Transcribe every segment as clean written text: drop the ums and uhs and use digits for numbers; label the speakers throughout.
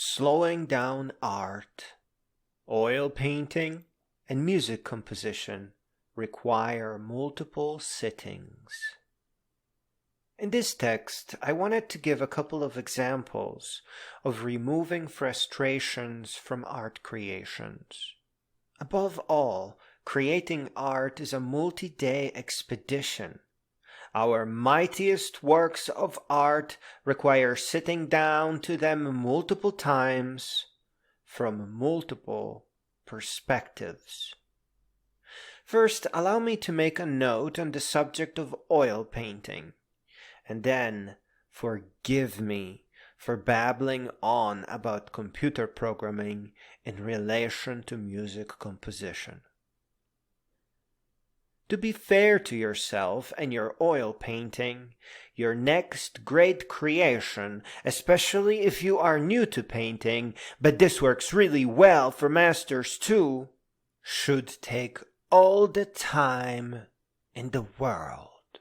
Speaker 1: Slowing down art, oil painting, and music composition require multiple sittings. In this text, I wanted to give a couple of examples of removing frustrations from art creations. Above all, creating art is a multi-day expedition. Our mightiest works of art require sitting down to them multiple times from multiple perspectives. First, allow me to make a note on the subject of oil painting, and then forgive me for babbling on about computer programming in relation to music composition. To be fair to yourself and your oil painting, your next great creation, especially if you are new to painting, but this works really well for masters too, should take all the time in the world.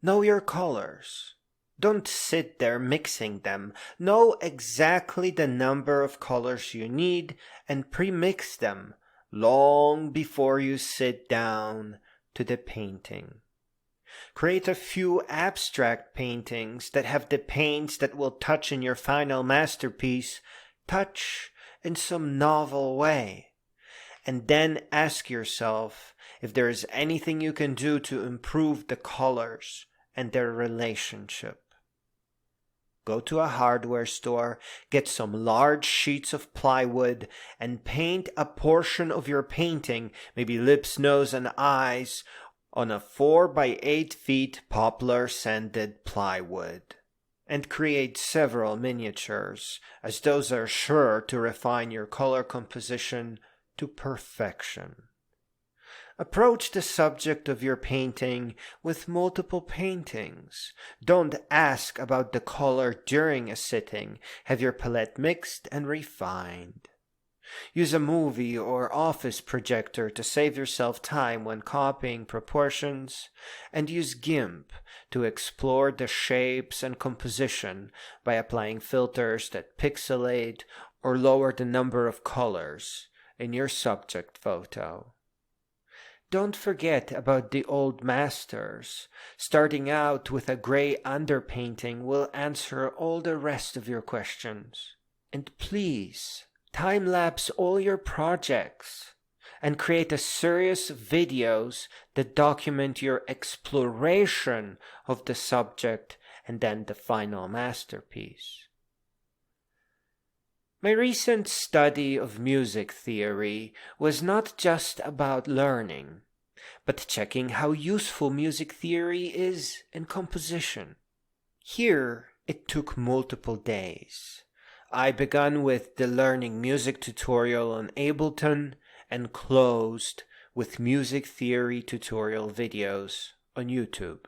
Speaker 1: Know your colors. Don't sit there mixing them. Know exactly the number of colors you need and pre-mix them long before you sit down to the painting. Create a few abstract paintings that have the paints that will touch in your final masterpiece touch in some novel way. And then ask yourself if there is anything you can do to improve the colors and their relationship. Go to a hardware store, get some large sheets of plywood, and paint a portion of your painting, maybe lips, nose, and eyes, on a 4 by 8 feet poplar sanded plywood. And create several miniatures, as those are sure to refine your color composition to perfection. Approach the subject of your painting with multiple paintings. Don't ask about the color during a sitting. Have your palette mixed and refined. Use a movie or office projector to save yourself time when copying proportions, and use GIMP to explore the shapes and composition by applying filters that pixelate or lower the number of colors in your subject photo. Don't forget about the old masters. Starting out with a gray underpainting will answer all the rest of your questions. And please, time-lapse all your projects and create a series of videos that document your exploration of the subject and then the final masterpiece. My recent study of music theory was not just about learning, but checking how useful music theory is in composition. Here, it took multiple days. I began with the Learning Music tutorial on Ableton and closed with music theory tutorial videos on YouTube.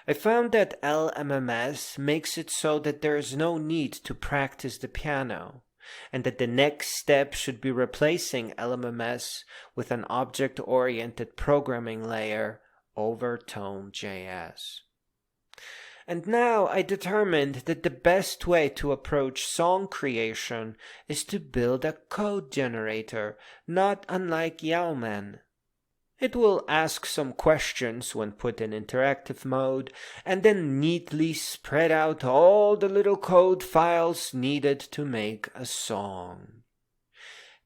Speaker 1: I found that LMMS makes it so that there is no need to practice the piano, and that the next step should be replacing LMMS with an object-oriented programming layer over Tone.js. And now I determined that the best way to approach song creation is to build a code generator, not unlike Yeoman. It will ask some questions when put in interactive mode, and then neatly spread out all the little code files needed to make a song.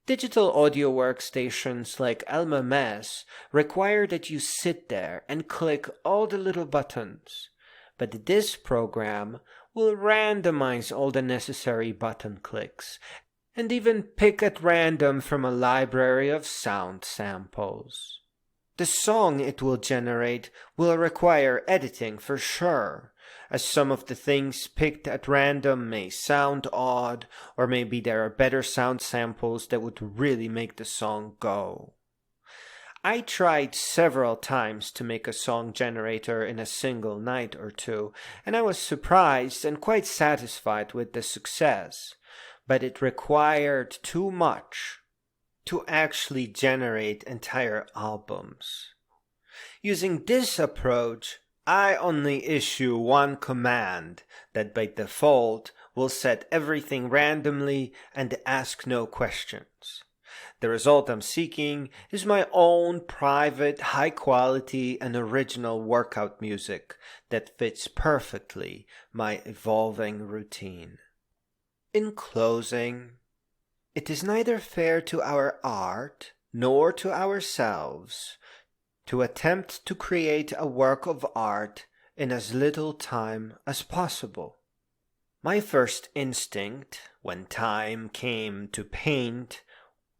Speaker 1: Digital audio workstations like LMMS require that you sit there and click all the little buttons, but this program will randomize all the necessary button clicks, and even pick at random from a library of sound samples. The song it will generate will require editing for sure, as some of the things picked at random may sound odd, or maybe there are better sound samples that would really make the song go. I tried several times to make a song generator in a single night or two, and I was surprised and quite satisfied with the success, but it required too much to actually generate entire albums. Using this approach, I only issue one command that by default will set everything randomly and ask no questions. The result I'm seeking is my own private, high-quality, and original workout music that fits perfectly my evolving routine. In closing, it is neither fair to our art nor to ourselves to attempt to create a work of art in as little time as possible. My first instinct, when time came to paint,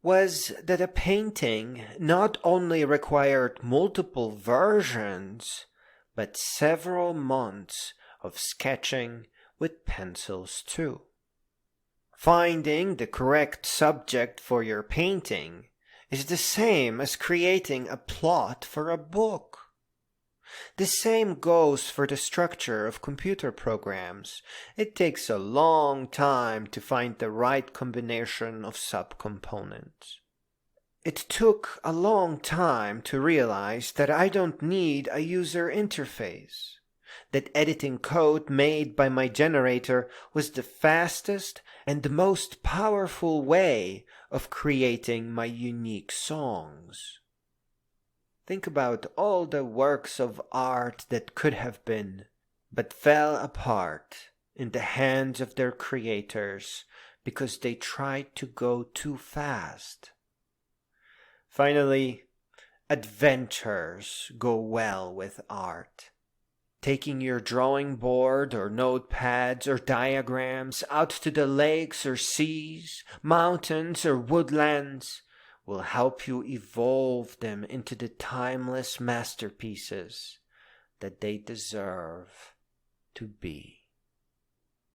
Speaker 1: was that a painting not only required multiple versions, but several months of sketching with pencils too. Finding the correct subject for your painting is the same as creating a plot for a book. The same goes for the structure of computer programs. It takes a long time to find the right combination of subcomponents. It took a long time to realize that I don't need a user interface, that editing code made by my generator was the fastest and the most powerful way of creating my unique songs. Think about all the works of art that could have been, but fell apart in the hands of their creators because they tried to go too fast. Finally, adventures go well with art. Taking your drawing board or notepads or diagrams out to the lakes or seas, mountains or woodlands will help you evolve them into the timeless masterpieces that they deserve to be.